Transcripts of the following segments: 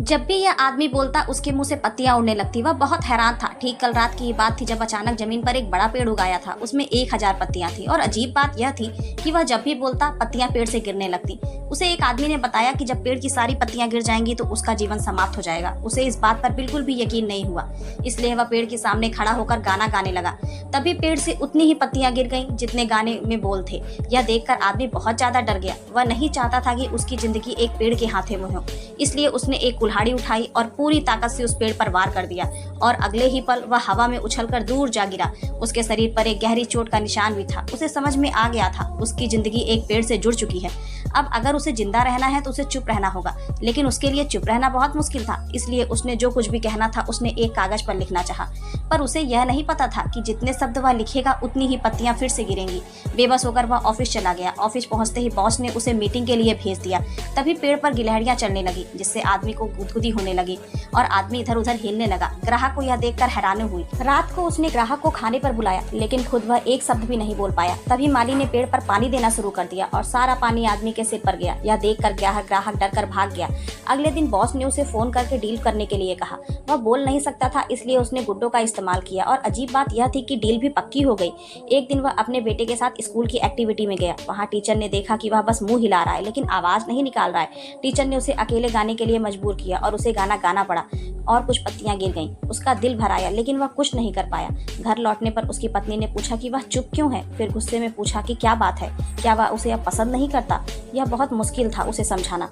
जब भी यह आदमी बोलता उसके मुंह से पत्तियां उड़ने लगती। वह बहुत हैरान था। ठीक कल रात की बात थी जब अचानक जमीन पर एक बड़ा पेड़ उगाया था। उसमें 1000 पत्तियां थी और अजीब बात यह थी कि वह जब भी बोलता पत्तियां पेड़ से गिरने लगती। उसे एक आदमी ने बताया कि जब पेड़ की सारी पत्तियां गिर जाएंगी तो उसका जीवन समाप्त हो जाएगा। उसे इस बात पर बिल्कुल भी यकीन नहीं हुआ, इसलिए वह पेड़ के सामने खड़ा होकर गाना गाने लगा। तभी पेड़ से उतनी ही पत्तियां गिर गईं जितने गाने में बोल थे। यह देखकर आदमी बहुत ज्यादा डर गया। वह नहीं चाहता था कि उसकी जिंदगी एक पेड़ के हाथे में हो, इसलिए उसने एक कुल्हाड़ी उठाई और पूरी ताकत से उस पेड़ पर वार कर दिया और अगले ही पल वह हवा में उछलकर दूर जा गिरा। उसके शरीर पर एक गहरी चोट का निशान भी था। उसे समझ में आ गया था उसकी जिंदगी एक पेड़ से जुड़ चुकी है। अब अगर उसे जिंदा रहना है तो उसे चुप रहना होगा, लेकिन उसके लिए चुप रहना बहुत मुश्किल था। इसलिए उसने जो कुछ भी कहना था उसने एक कागज पर लिखना चाहा, पर उसे यह नहीं पता था कि जितने शब्द वह लिखेगा उतनी ही पत्तियां फिर से गिरेंगी। बेबस होकर वह ऑफिस चला गया। ऑफिस पहुंचते ही बॉस ने उसे मीटिंग के लिए भेज दिया। तभी पेड़ पर गिलहरियां चलने लगी, जिससे आदमी को गुदगुदी होने लगी और आदमी इधर उधर हिलने लगा। ग्राहक को यह देखकर हैरानी हुई। रात को उसने ग्राहक को खाने पर बुलाया, लेकिन खुद वह एक शब्द भी नहीं बोल पाया। तभी माली ने पेड़ पर पानी देना शुरू कर दिया और सारा पानी आदमी के सिर पर गया। यह देखकर ग्राहक डरकर भाग गया। अगले दिन बॉस ने उसे फोन करके डील करने के लिए कहा। वह बोल नहीं सकता था, इसलिए उसने गुड्डों का इस्तेमाल किया और अजीब बात यह थी कि डील भी पक्की हो गई। एक दिन वह अपने बेटे के साथ स्कूल की एक्टिविटी में गया। वहाँ टीचर ने देखा कि वह बस मुंह हिला रहा है लेकिन आवाज नहीं निकाल रहा है। टीचर ने उसे अकेले गाने के लिए मजबूर किया और उसे गाना गाना पड़ा और कुछ पत्तियां गिर गईं। उसका दिल भर आया, लेकिन वह कुछ नहीं कर पाया। घर लौटने पर उसकी पत्नी ने पूछा कि वह चुप क्यों है। फिर गुस्से में पूछा कि क्या बात है, क्या वह उसे अब पसंद नहीं करता। यह बहुत मुश्किल था उसे समझाना,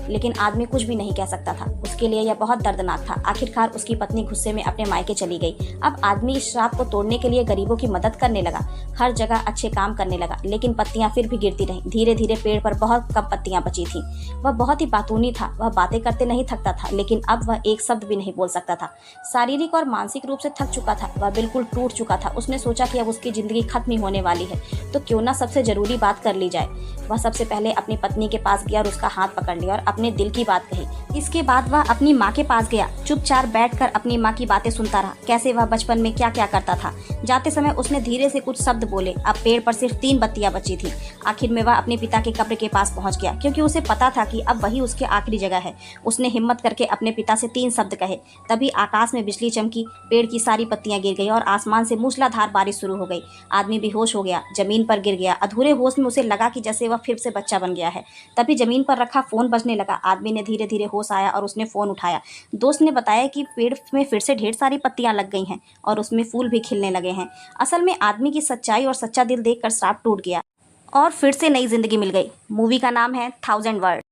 लेकिन आदमी कुछ भी नहीं कह सकता था। उसके लिए यह बहुत दर्दनाक था। आखिरकार उसकी पत्नी गुस्से में अपने मायके चली गई। अब आदमी इस श्राप को तोड़ने के लिए गरीबों की मदद करने लगा, हर जगह अच्छे काम करने लगा, लेकिन पत्तियां फिर भी गिरती रहीं। धीरे धीरे पेड़ पर बहुत कम पत्तियां बची थीं। वह बहुत ही बातूनी था। वह बातें करते नहीं थकता था, लेकिन अब वह एक शब्द भी नहीं बोल सकता था। शारीरिक और मानसिक रूप से थक चुका था। वह बिल्कुल टूट चुका था। उसने सोचा कि अब उसकी जिंदगी खत्म ही होने वाली है, तो क्यों ना सबसे जरूरी बात कर ली जाए। वह सबसे पहले अपनी पत्नी के पास गया और उसका हाथ पकड़ लिया और अपने दिल की बात कही। इसके बाद वह अपनी माँ के पास गया। चुपचाप बैठकर अपनी माँ की बातें सुनता रहा, कैसे वह बचपन में क्या क्या करता था। जाते समय उसने धीरे से कुछ शब्द बोले। अब पेड़ पर सिर्फ 3 पत्तियां बची थी। आखिर में वह अपने पिता के कब्र के पास पहुंच गया, क्योंकि उसे पता था कि अब वही उसकी आखिरी जगह है। उसने हिम्मत करके अपने पिता से 3 शब्द कहे। तभी आकाश में बिजली चमकी, पेड़ की सारी पत्तियां गिर गई और आसमान से मूसलाधार बारिश शुरू हो गई। आदमी बेहोश हो गया, जमीन पर गिर गया। अधूरे होश में उसे लगा कि जैसे वह फिर से बच्चा बन गया है। तभी जमीन पर रखा फोन बजने लगा। आदमी ने धीरे धीरे होश आया और उसने फोन उठाया। दोस्त ने बताया कि पेड़ में फिर से ढेर सारी पत्तियां लग गई हैं और उसमें फूल भी खिलने लगे हैं। असल में आदमी की सच्चाई और सच्चा दिल देखकर श्राप टूट गया और फिर से नई जिंदगी मिल गई। मूवी का नाम है 1000 वर्ड।